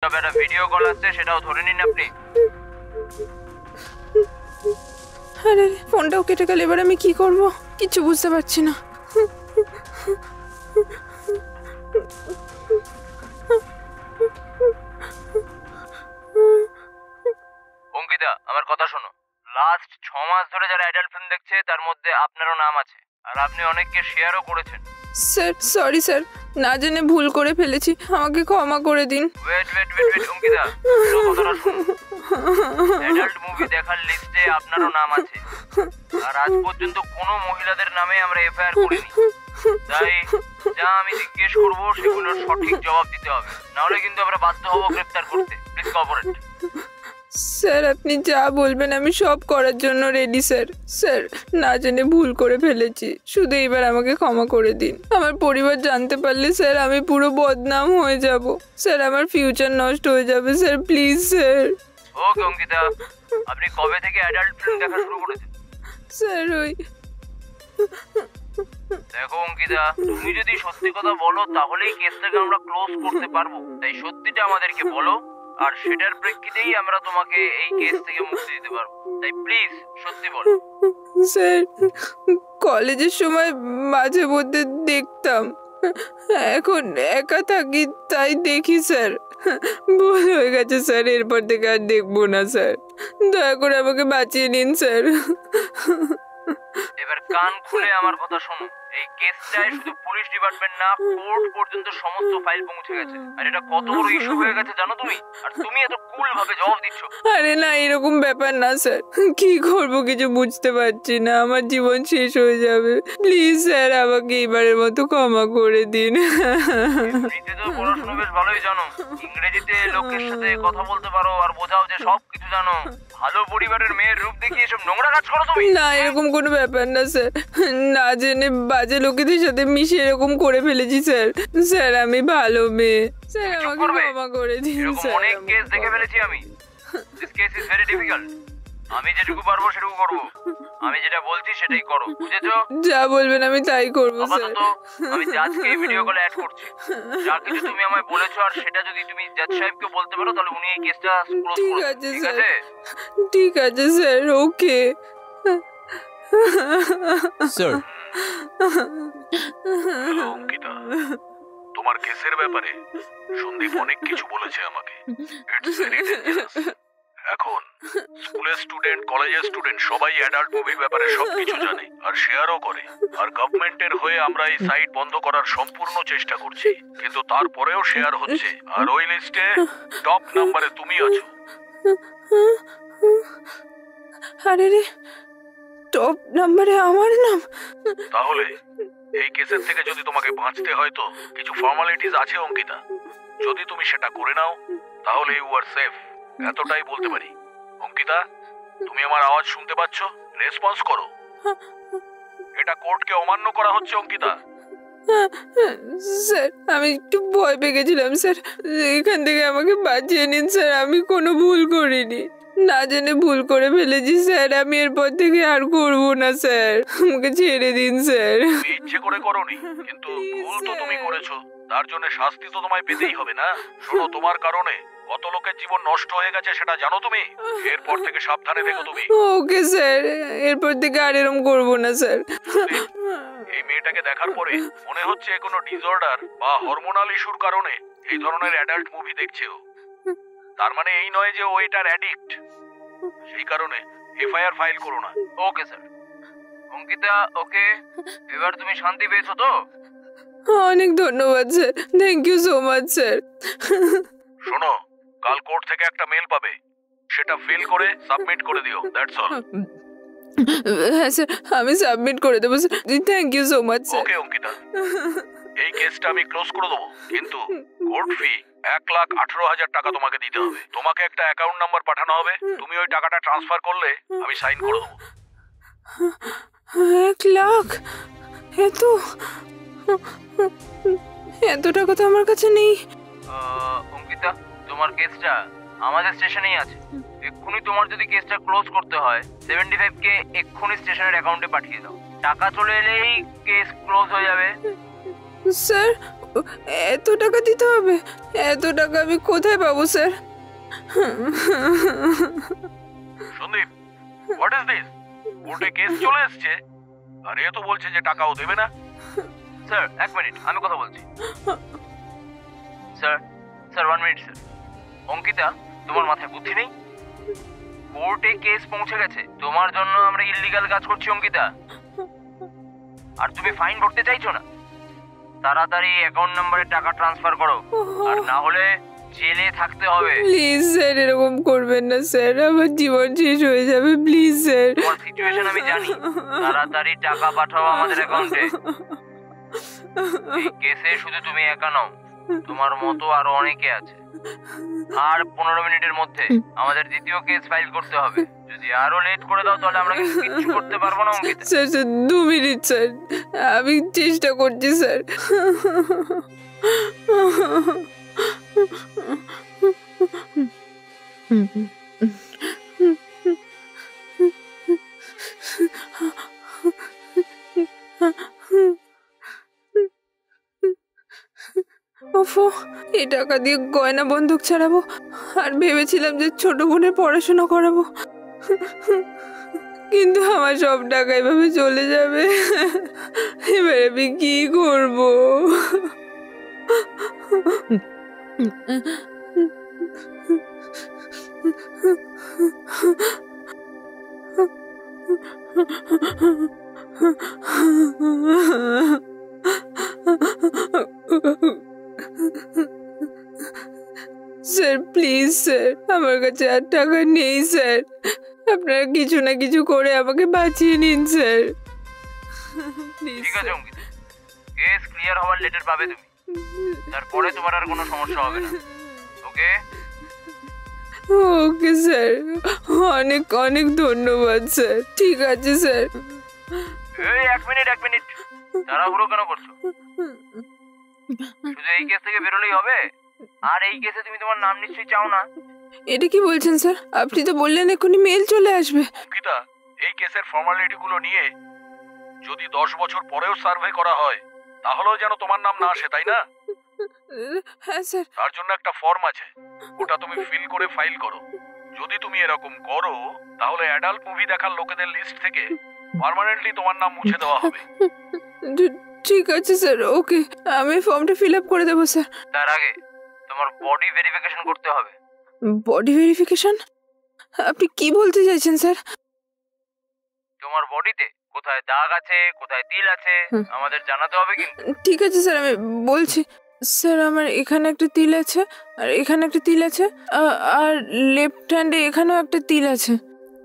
হোয়াটসঅ্যাপে একটা video call আসছে, সেটাও ধরে নিন আপনি। আরে ফোনটাও কেটে গেল, এবার আমি কি করব কিছু বুঝতে পারছি না। অঙ্কিতা আমার কথা শোনো, লাস্ট 6 মাস ধরে যারা অ্যাডাল্ট ফিল্ম দেখছে তার মধ্যে আপনারও নাম আছে, আর আপনি অনেককে শেয়ারও করেছেন। স্যার সরি স্যার, না জেনে ভুল করে ফেলেছি, আমাকে ক্ষমা করে দিন। ওয়েট অঙ্কিতা, কথাটা শুনুন। অ্যাডাল্ট মুভি দেখার লিস্টে আপনারও নাম আছে, আর আজ পর্যন্ত কোনো মহিলাদের নামে আমরা এফআইআর করিনি। তাই যা আমি জিজ্ঞেস করবো সেগুলোর সঠিক জবাব দিতে হবে, নাহলে কিন্তু আমরা বাধ্য হবো গ্রেফতার করতে। Please cooperate. স্যার আপনি যা বলবেন আমি সব করার জন্য রেডি স্যার। স্যার না জেনে ভুল করে ফেলেছি, শুধু এবার আমাকে ক্ষমা করে দিন। আমার পরিবার জানতে পারলে স্যার আমি পুরো বদনাম হয়ে যাব স্যার, আমার ফিউচার নষ্ট হয়ে যাবে sir, please sir. Okay Ankita, আপনি কবে থেকে অ্যাডাল্ট ফিল্ম দেখা শুরু করেছেন? স্যার ওই দেখো অঙ্কিতা, তুমি যদি সত্যি কথা বলো তাহলেই কেসটাকে আমরা ক্লোজ করতে পারবো, তাই সত্যিটা আমাদেরকে বলো, আর সেটার প্রেক্ষিতেই আমরা তোমাকে এই কেস থেকে মুক্তি দিতে পারবো। তাই প্লিজ সত্যি বলো। স্যার কলেজের সময় মাঝে মধ্যে দেখতাম, এখন একা থাকি তাই দেখি স্যার। ভুল হয়ে গেছে স্যার, এরপর থেকে আর দেখবো না স্যার, দয়া করে আমাকে বাঁচিয়ে নিন স্যার। এবার কান খুলে আমার কথা শোনো, এই কেসটায় শুধু পুলিশ ডিপার্টমেন্ট না, কোর্ট পর্যন্ত সমস্ত ফাইল পৌঁছে গেছে, আর এটা কত বড় ইস্যু হয়ে গেছে জানো তুমি? আর তুমি এত কুল ভাবে জবাব দিচ্ছ। আরে না এরকম ব্যাপার না স্যার, কি করব কিছু বুঝতে পারছি না, আমার জীবন শেষ হয়ে যাবে, প্লিজ স্যার আমাকে এবারের মতো ক্ষমা করে দিন। এমনিতে তো পড়াশোনা বেশ ভালোই জানো, ইংরেজিতে লোকের সাথে কথা বলতে পারো, আর বোঝাও যে সব কিছু জানো। ভালো পরিবারের মেয়ের রূপ দেখিয়ে এসব নোংরা কাজ করো তুমি? না এরকম কোনো ব্যাপার না স্যার, না জেনে বাজে লোকেদের সাথে মিশে এরকম করে ফেলেছি স্যার। স্যার আমি ভালো মেয়ে স্যার, আমাকে ক্ষমা করে দিন স্যার। অনেক কেস দেখে ফেলেছি আমি, this case is very difficult. আমি যেটুকু পারবো সেটুকু করবো, আমি যেটা বলছি সেটাই করো, বুঝেছো? যা বলবেন আমি তাই করবো স্যার। আমি জাজকে এই ভিডিও কলে অ্যাড করছি, যা কিছু তুমি আমায় বলেছো আর সেটা যদি তুমি জাজ সাহেবকে বলতে পারো তাহলে উনি এই কেসটা ক্লোজ ঠিক করবেন। আছে স্যার, ঠিক আছে স্যার, ওকে স্যার। অঙ্কিতা, তোমার কেসের ব্যাপারে সন্দীপ অনেক কিছু বলেছে আমাকে। It's very dangerous. এখন স্কুলের স্টুডেন্ট, কলেজের স্টুডেন্ট সবাই অ্যাডাল্ট মুভির ব্যাপারে সবকিছু জানে আর শেয়ারও করে, আর গভর্নমেন্টের হয়ে আমরা এই সাইট বন্ধ করার সম্পূর্ণ চেষ্টা করছি, কিন্তু তারপরেও শেয়ার হচ্ছে, আর ওই লিস্টে টপ নাম্বারে তুমি আছো। আরে রে, টপ নাম্বারে আমার নাম? তাহলে এই কেসের থেকে যদি তোমাকে বাঁচতে হয় তো কিছু ফর্মালিটিস আছে অঙ্কিতা, যদি তুমি সেটা করে নাও তাহলে ইউ আর সেফ, এতটাই বলতে পারি। অঙ্কিতা, তুমি আমার আওয়াজ শুনতে পাচ্ছ? রেসপন্স করো, এটা কোর্টকে অমান্য করা হচ্ছে অঙ্কিতা। স্যার আমি একটু ভয় পেয়ে গেছিলাম স্যার, এখান থেকে আমাকে বাঁচিয়ে নিন স্যার, আমি কোনো ভুল করিনি, না জেনে ভুল করে ফেলেছি স্যার, আমি এরপর থেকে আর করবো না স্যার, আমাকে ছেড়ে দিন স্যার। তুমি ইচ্ছে করে করোনি, কিন্তু ভুল তো তুমি করেছো, তার জন্য শাস্তি তো তোমায় পেতেই হবে না? শোনো, তোমার কারণে কত লোকের জীবন নষ্ট হয়ে গেছে সেটা জানো তুমি? এরপর থেকে সাবধানে থেকো তুমি। ওকে স্যার, এরপর থেকে আর এরকম করবো না স্যার। এই মেয়েটাকে দেখার পরে মনে হচ্ছে কোনো ডিসঅর্ডার বা হরমোনাল ইস্যুর কারণে এই ধরনের অ্যাডাল্ট মুভি দেখছে ও। তার মানে এই নয় যে ও এটার অ্যাডিক্ট, সেই কারণে এফআইআর ফাইল করো না। Okay sir. অঙ্কিতা ওকে, এবার তুমি শান্তি পেয়েছো তো? অনেক ধন্যবাদ sir, thank you so much sir. শোনো, কাল কোর্ট থেকে একটা মেল পাবে, সেটা ফিল করে সাবমিট করে দিও, দ্যাটস অল। হ্যাঁ স্যার, আমি সাবমিট করে দেবো sir, thank you so much sir. Okay Ankita, এই কেসটা আমি ক্লোজ করে দেবো, কিন্তু কোর্ট ফি 1,18,000 টাকা তোমাকে দিতে হবে। তোমাকে একটা অ্যাকাউন্ট নাম্বার পাঠানো হবে, তুমি ওই টাকাটা ট্রান্সফার করলে আমি সাইন করে দেবো। 1 লাখ? এত টাকা তো আমার কাছে নেই। অঙ্কিতা, তোমার কেসটা আমাদের স্টেশনেই আছে, এক্ষুনি তোমার যদি কেসটা ক্লোজ করতে হয় 75K এক্ষুনি স্টেশনের অ্যাকাউন্টে পাঠিয়ে দাও, টাকা চলে এলেই কেস ক্লোজ হয়ে যাবে। স্যার এত টাকা দিতে হবে? এত টাকা আমি কোথায় পাবো sir? Sandip, what is this? কোর্টে কেস চলে এসেছে আর এ তো বলছে যে টাকাও দেবে না। স্যার 1 মিনিট, আমি কথা বলছি। Sir 1 minute sir. অঙ্কিতা, তোমার মাথায় বুদ্ধি নেই? কোর্টে কেস পৌঁছে গেছে, তোমার জন্য আমরা ইল্লিগাল কাজ করছি অঙ্কিতা। আর তুমি ফাইন ভরতে চাইছো না? তাড়াতাড়ি অ্যাকাউন্ট নম্বরে টাকা ট্রান্সফার করো, আর না হলে জেলে থাকতে হবে। প্লিজ স্যার, এরকম করবেন না স্যার, আমার জীবন শেষ হয়ে যাবে, প্লিজ স্যার। তোমার সিচুয়েশন আমি জানি, তাড়াতাড়ি টাকা পাঠাও আমাদের অ্যাকাউন্টে। এই কেসে শুধু তুমি একা নও, তোমার মতো আরো অনেকে আছে। আর 15 মিনিটের মধ্যে আমাদের দ্বিতীয় কেস ফাইল করতে হবে। যদি আরো লেট করে দাও তাহলে আমরা কিছু করতে পারবো না অঙ্কিতা। স্যার 2 মিনিট স্যার, আমি চেষ্টা করছি স্যার। ওফো, এই টাকা দিয়ে গয়না বন্দুক ছাড়াবো, আর ভেবেছিলাম যে ছোট বোনের পড়াশোনা করাবো, কিন্তু আমার সব টাকা এভাবে চলে যাবে। এবারে আমি কি করবো? স্যার প্লিজ স্যার, আমার কাছে আর টাকা নেই স্যার, আপনারা কিছু না কিছু করে আমাকে বাঁচিয়ে নিন স্যার। ঠিক আছে অঙ্কিতা, কেস ক্লিয়ার হওয়ার লেটার পাবে তুমি, তারপরে তোমার আর কোনো সমস্যা হবে না। ওকে ওকে স্যার, অনেক অনেক ধন্যবাদ স্যার। ঠিক আছে স্যার। এই 1 মিনিট, তাড়াহুড়ো কেন করছো? শুধু এই কেস থেকে বেরোলেই হবে? আর এই কেসে তুমি তোমার নাম নিশ্চয়ই চাও না? এটা কি বলছেন স্যার? আপনি তো বললেন এখনই মেল চলে আসবে। অঙ্কিতা, এই কেসের ফর্মালিটি গুলো নিয়ে যদি 10 বছর পরেও সার্ভে করা হয় তাহলেও যেন তোমার নাম না আসে, তাই না? হ্যাঁ স্যার। তার জন্য একটা ফর্ম আছে, ওটা তুমি ফিল করে ফাইল করো। যদি তুমি এরকম করো তাহলে অ্যাডাল্ট মুভি দেখার লোকেদের লিস্ট থেকে পার্মানেন্টলি তোমার নাম মুছে দেওয়া হবে। ঠিক আছে স্যার, ওকে, আমি ফর্মটা ফিল আপ করে দেবো স্যার। তার আগে তোমার বডি ভেরিফিকেশন করতে হবে। Body verification? আপনি কি বলতে চাইছেন স্যার? তোমার বডিতে কোথায় দাগ আছে, কোথায় তিল আছে আমাদের জানাতে হবে কিন্তু। ঠিক আছে স্যার, আমি বলছি। স্যার আমার এখানে একটা তিল আছে, আর এখানে একটা তিল আছে, আর লেফট হ্যান্ডে এখানেও একটা তিল আছে,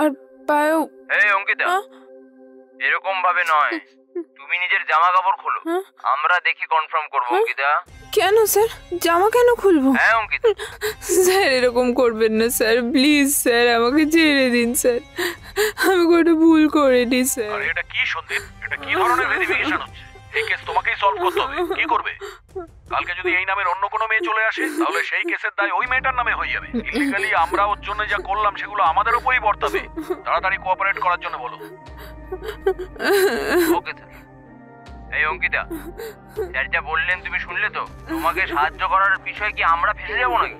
আর পায়েও। এই অঙ্কিতা, এরকম ভাবে নয়, তুমি নিজের জামা কাপড় খোলো, আমরা দেখি কনফার্ম করবো। অঙ্কিতা কেন স্যার, জামা কেন খুলবো? হ্যাঁ অঙ্কিতা। স্যার এরকম করবেন না স্যার, প্লিজ স্যার, আমাকে ছেড়ে দিন স্যার, আমি কোনো ভুল করিনি স্যার। আরে এটা কি সন্দীপ, এটা কি ধরনের ভেরিফিকেশন হচ্ছে? এই কেস তোমাকেই সলভ করতে হবে। কি করবে? কালকে যদি এই নামের অন্য কোনো মেয়ে চলে আসে তাহলে সেই কেসের দায় ওই মেয়েটার নামে হয়ে যাবে। ইলিগালি আমরা ওর জন্য যা করলাম সেগুলো আমাদের উপরই বর্তাবে। তাড়াতাড়ি কোঅপারেট করার জন্য বলো। Okay sir. এই অঙ্কিতা, স্যার যা বললেন তুমি শুনলে তো? তোমাকে সাহায্য করার বিষয় কি আমরা ফেসে যাবো নাকি?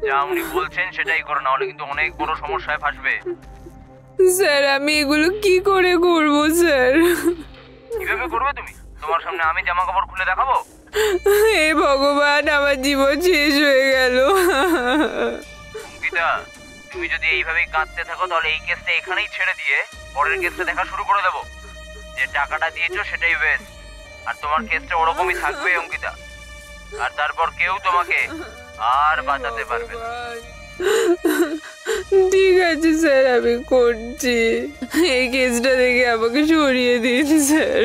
যা উনি বলছেন সেটাই করো, না হলে কিন্তু অনেক বড় সমস্যায় ফাঁসবে। স্যার আমি এগুলো কি করে করবো স্যার? কিভাবে করবে তুমি? তোমার সামনে আমি জামা কাপড় খুলে দেখাবো? হে ভগবান, আমার জীবন শেষ হয়ে গেল। অঙ্কিতা, তুমি যদি এইভাবেই কাঁদতে থাকো তাহলে এই কেসটা এখানেই ছেড়ে দিয়ে পরের কেসটা দেখা শুরু করে দেবো। যে টাকাটা দিয়েছো সেটাই বেস্ট, আর তোমার কেসটা ওরকমই থাকবে অঙ্কিতা, আর তারপর কেউ তোমাকে আর বাঁচাতে পারবে না। ঠিক আছে স্যার, আমি করছি। এই কেসটা দেখে আমাকে সরিয়ে দিন sir,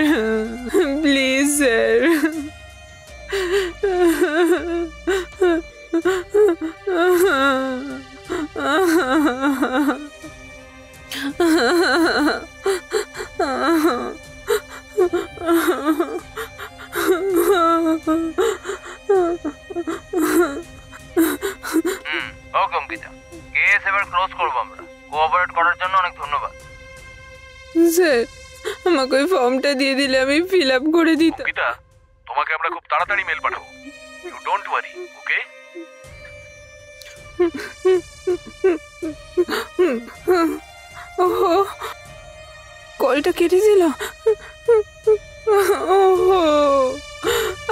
please sir. Okay Ankita, case এবার ক্লোজ করবো আমরা। কোঅপারেট করার জন্য অনেক ধন্যবাদ। স্যার আমাকে ওই ফর্মটা দিয়ে দিলে আমি ফিল আপ করে দিতাম। অঙ্কিতা, তোমাকে আমরা খুব তাড়াতাড়ি মেল পাঠাবো। ইউ ডোন্ট ওয়ারি, ওকে? ওহো, কলটা কেটে দিল। ওহো,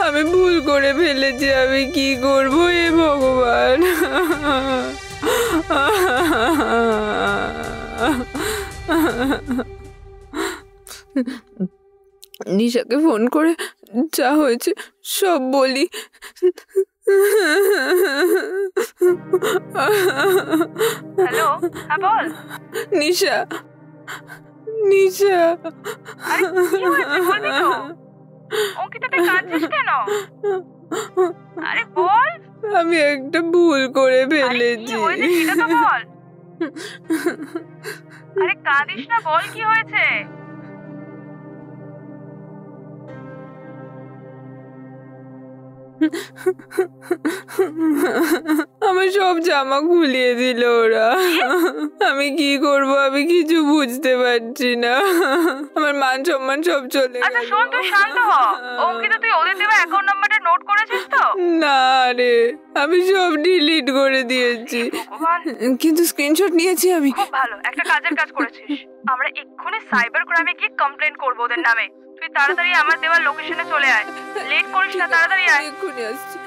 আমি ভুল করে ফেলেছি। আমি কি করবো এ ভগবান? নিশাকে ফোন করে যা হয়েছে সব বলি। হ্যালো, হ্যাঁ বল। নিশা, নিশা, আরে কি হয়েছে বলবি তো? অঙ্কিতা তুই কাঁদছিস কেন? আরে বল। আমি একটা ভুল করে আরে কি ফেলেছি। হয়েছে সেটা তো বল। আরে কাঁদিস না, বল কি হয়েছে। আমার সব জামা খুলিয়ে দিল ওরা। আমি কি করব? আমি কিছু বুঝতে পারছি না। আমার মান সম্মান সব চলে আচ্ছা গেল। শোন, তুই শান্ত হ। অঙ্কিতা তুই ওদের দেওয়া অ্যাকাউন্ট নাম্বারটা নোট করেছিস তো? না রে, আমি সব ডিলিট করে দিয়েছি, ভগবান, কিন্তু স্ক্রিনশট নিয়েছি আমি। খুব ভালো, একটা কাজের কাজ করেছিস। আমরা এক্ষুনি সাইবার ক্রাইমে গিয়ে কমপ্লেন করবো ওদের নামে। তুই তাড়াতাড়ি আমার দেওয়া লোকেশনে চলে আয়, লেট করিস না, তাড়াতাড়ি আয়। এক্ষুনি আসছি।